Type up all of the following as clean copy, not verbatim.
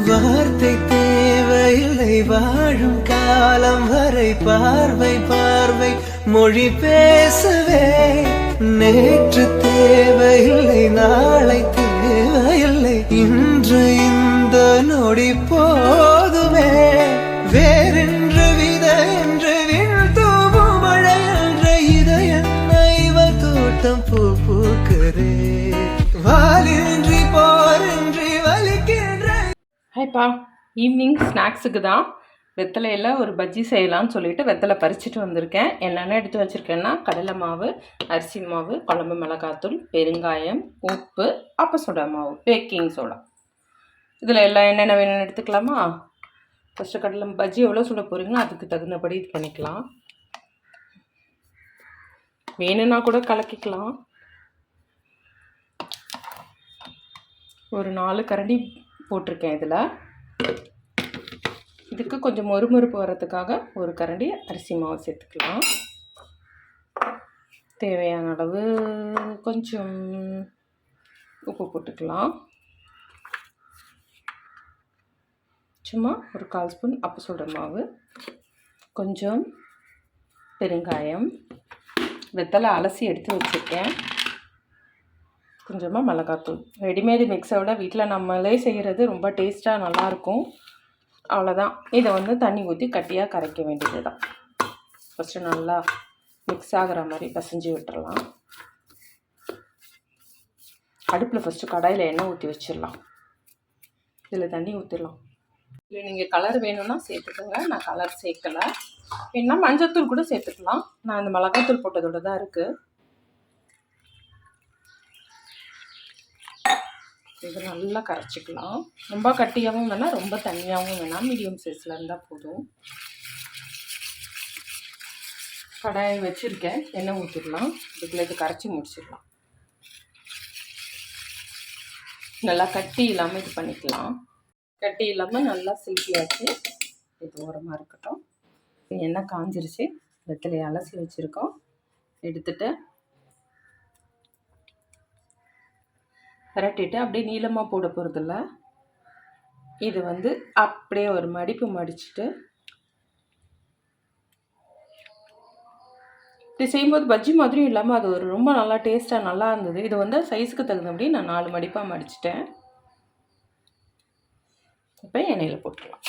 வார்த்தை தேவையில்லை வாழும் காலம் வரை பார்வை பார்வை மொழி பேசவே நேற்று தேவையில்லை நாளை தேவையில்லை இன்று இந்த நொடி போதுமே வேறென்று வித என்று தூவும் மழை என்ற இதய தோட்டம் பூ பூக்கிறே வாலின்றி போரின்றி வலிக்கின்ற. ஹாய்ப்பா, ஈவினிங் ஸ்நாக்ஸுக்கு தான் வெத்தலையில் ஒரு பஜ்ஜி செய்யலாம்னு சொல்லிட்டு வெத்தலை பறிச்சுட்டு வந்திருக்கேன். என்னென்ன எடுத்து வச்சுருக்கேன்னா கடலை மாவு, அரிசி மாவு, குழம்பு மிளகாத்தூள், பெருங்காயம், உப்பு, அப்ப சோடா மாவு, பேக்கிங் சோடா. இதில் எல்லாம் என்னென்ன வேணும்னு எடுத்துக்கலாமா? ஃபஸ்ட்டு கடலை பஜ்ஜி எவ்வளோ சுட போகிறீங்களோ அதுக்கு தகுந்தபடி இது பண்ணிக்கலாம். வேணும்னா கூட கலக்கிக்கலாம். ஒரு 4 கரண்டி போட்டிருக்கேன். இதுக்கு கொஞ்சம் மொறுமொறுப்பு வரதுக்காக ஒரு கரண்டி அரிசி மாவு சேர்த்துக்கலாம். தேவையான அளவு கொஞ்சம் உப்பு போட்டுக்கலாம். சும்மா ஒரு 1/4 ஸ்பூன் அப்ப சோடா மாவு, கொஞ்சம் பெருங்காயம், வெத்தலை அலசி எடுத்து வச்சுருக்கேன், கொஞ்சமாக மிளகாத்தூள். ரெடிமேடு மிக்ஸை விட வீட்டில் நம்மளே செய்கிறது ரொம்ப டேஸ்ட்டாக நல்லாயிருக்கும். அவ்வளோதான். இதை தண்ணி ஊற்றி கட்டியாக கரைக்க வேண்டியது தான். ஃபஸ்ட்டு நல்லா மிக்ஸ் ஆகிற மாதிரி பசைஞ்சு விட்டுறலாம். அடுப்பில் ஃபஸ்ட்டு கடாயில் எண்ணெய் ஊற்றி வச்சிடலாம். இதில் தண்ணி ஊற்றிடலாம். இல்லை நீங்கள் கலர் வேணும்னா சேர்த்துக்கோங்க. நான் கலர் சேர்க்கலை. வேணுன்னா மஞ்சத்தூள் கூட சேர்த்துக்கலாம். நான் இந்த மிளகாத்தூள் போட்டதோடு தான் இருக்குது. இது நல்லா கரைச்சிக்கலாம். ரொம்ப கட்டியாகவும் வேணாம், ரொம்ப தண்ணியாகவும் வேணாம், மீடியம் சைஸில் இருந்தால் போதும். கடாயை வச்சுருக்கேன், எண்ணெய் ஊற்றிடலாம். இதுக்குள்ள இது கரைச்சி முடிச்சிடலாம். நல்லா கட்டி இல்லாமல் இது பண்ணிக்கலாம். கட்டி இல்லாமல் நல்லா சில்கியாச்சு. இது ஓரமாக இருக்கட்டும். எண்ணெய் காஞ்சிருச்சு. வெத்தலையை அலசி வச்சுருக்கோம். எடுத்துகிட்டு பரட்டிட்டு அப்படியே நீளமாக போட போகிறதில்ல. இது அப்படியே ஒரு மடிப்பு மடிச்சுட்டு இது செய்யும்போது பஜ்ஜி மாதிரியும் இல்லாமல் அது ஒரு ரொம்ப நல்லா டேஸ்ட்டாக நல்லா இருந்தது. இது சைஸுக்கு தகுந்தபடி நான் 4 மடிப்பாக மடிச்சிட்டேன். இப்போ எண்ணெயில் போட்டுக்கலாம்.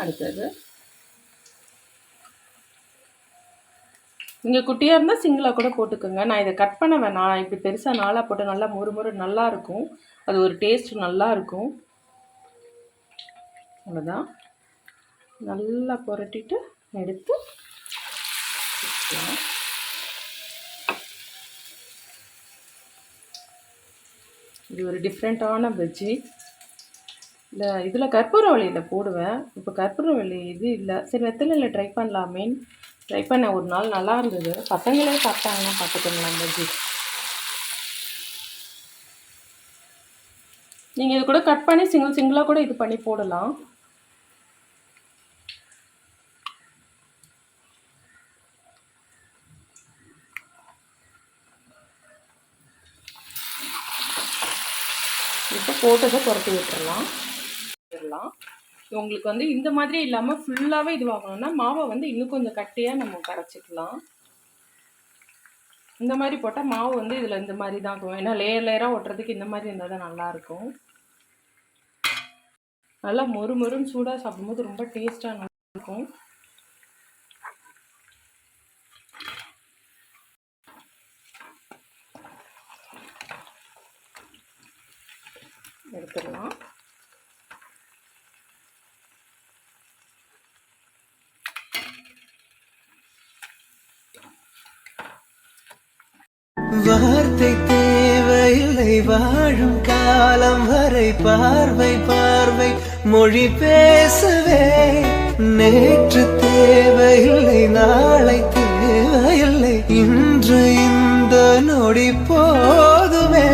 அடுத்தது நீங்கள் குட்டியாக இருந்தால் சிங்கிளாக கூட போட்டுக்கோங்க. நான் இதை கட் பண்ண வேணாம். இப்படி பெருசாக நாளாக போட்டு நல்லா முறுமுறு நல்லாயிருக்கும். அது ஒரு டேஸ்ட் நல்லாயிருக்கும். அவ்வளோதான். நல்லா புரட்டிட்டு எடுத்து இது ஒரு டிஃப்ரெண்ட்டான பஜ்ஜி. இதில் கற்பூரவள்ளியில் போடுவேன். இப்போ கற்பூரவள்ளி இது இல்லை. சரி, வெத்தலையில் ட்ரை பண்ணலாமே. ட்ரை பண்ண ஒரு நாள் நல்லா இருந்தது. பசங்களே சாப்பிட்டாங்கன்னா பார்த்துக்கோங்களேன் பஜ்ஜி. நீங்கள் இது கூட கட் பண்ணி சிங்கிளாக கூட இது பண்ணி போடலாம். இப்போ போட்டதை புரட்டி விட்டுடலாம். உங்களுக்கு இந்த மாதிரி இல்லாமல் ஃபுல்லாகவே இது வாங்கணும்னா மாவை இன்னும் கொஞ்சம் கட்டியாக நம்ம கரைச்சிக்கலாம். இந்த மாதிரி போட்டால் மாவு இதில் இந்த மாதிரி தான் இருக்கும். ஏன்னா லேயராக ஒட்டுறதுக்கு இந்த மாதிரி இருந்தால் தான் நல்லாயிருக்கும். நல்லா மொறுமொறுன்னு சூடாக சாப்பிடும்போது ரொம்ப டேஸ்ட்டாக நல்லாயிருக்கும். எடுத்துடலாம். வார்த்தை தேவையில்லை வாழும் காலம் வரை பார்வை பார்வை மொழி பேசவே நேற்று தேவையில்லை நாளை தேவையில்லை இன்று இந்த நொடி போதுமே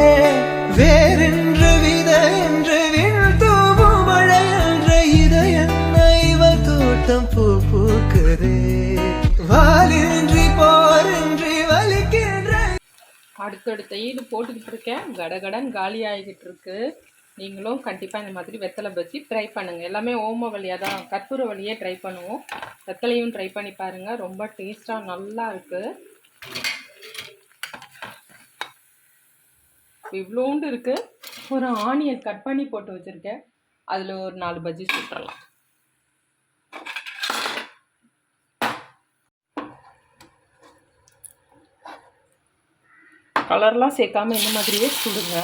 வேறென்று வித என்று தூவும் மழை என்ற இதய தோட்டம் ரத்தம் பூ பூக்குதே வாலின்றி போரின்றி வலிக்கின்ற. அடுத்தடுத்த ஈடு போட்டுக்கிட்டு இருக்கேன். கடகடன் காலி ஆகிக்கிட்டு இருக்கு. நீங்களும் கண்டிப்பாக இந்த மாதிரி வெத்தலை பஜ்ஜி ட்ரை பண்ணுங்கள். எல்லாமே ஓம வழியாக தான், கற்பூர வழியே ட்ரை பண்ணுவோம். வெத்தலையும் ட்ரை பண்ணி பாருங்கள், ரொம்ப டேஸ்ட்டாக நல்லா இருக்குது. இவ்வளோண்டு இருக்குது. ஒரு ஆனியன் கட் பண்ணி போட்டு வச்சுருக்கேன், அதில் ஒரு 4 பஜ்ஜி சுட்டுறலாம். கலர்லாம் சேர்க்காம இந்த மாதிரியே சுடுங்க.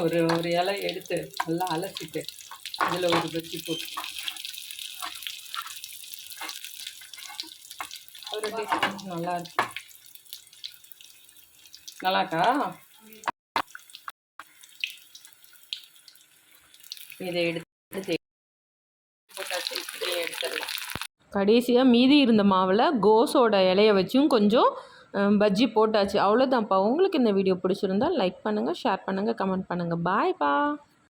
ஒரு இலை எடுத்து நல்லா அலசிட்டு அதில் ஒரு பஜ்ஜி போட்டு ஒரு டிஷ் நல்லா இருக்கு. நல்லாக்கா? இதை எடுத்து போட்டாச்சு, இதையும் எடுத்துடலாம். கடைசியாக மீதி இருந்த மாவில் கோஸோட இலையை வச்சும் கொஞ்சம் பஜ்ஜி போட்டாச்சு. அவ்வளோதான்ப்பா. உங்களுக்கு இந்த வீடியோ பிடிச்சிருந்தா லைக் பண்ணுங்கள், ஷேர் பண்ணுங்கள், கமெண்ட் பண்ணுங்கள். பாய்ப்பா.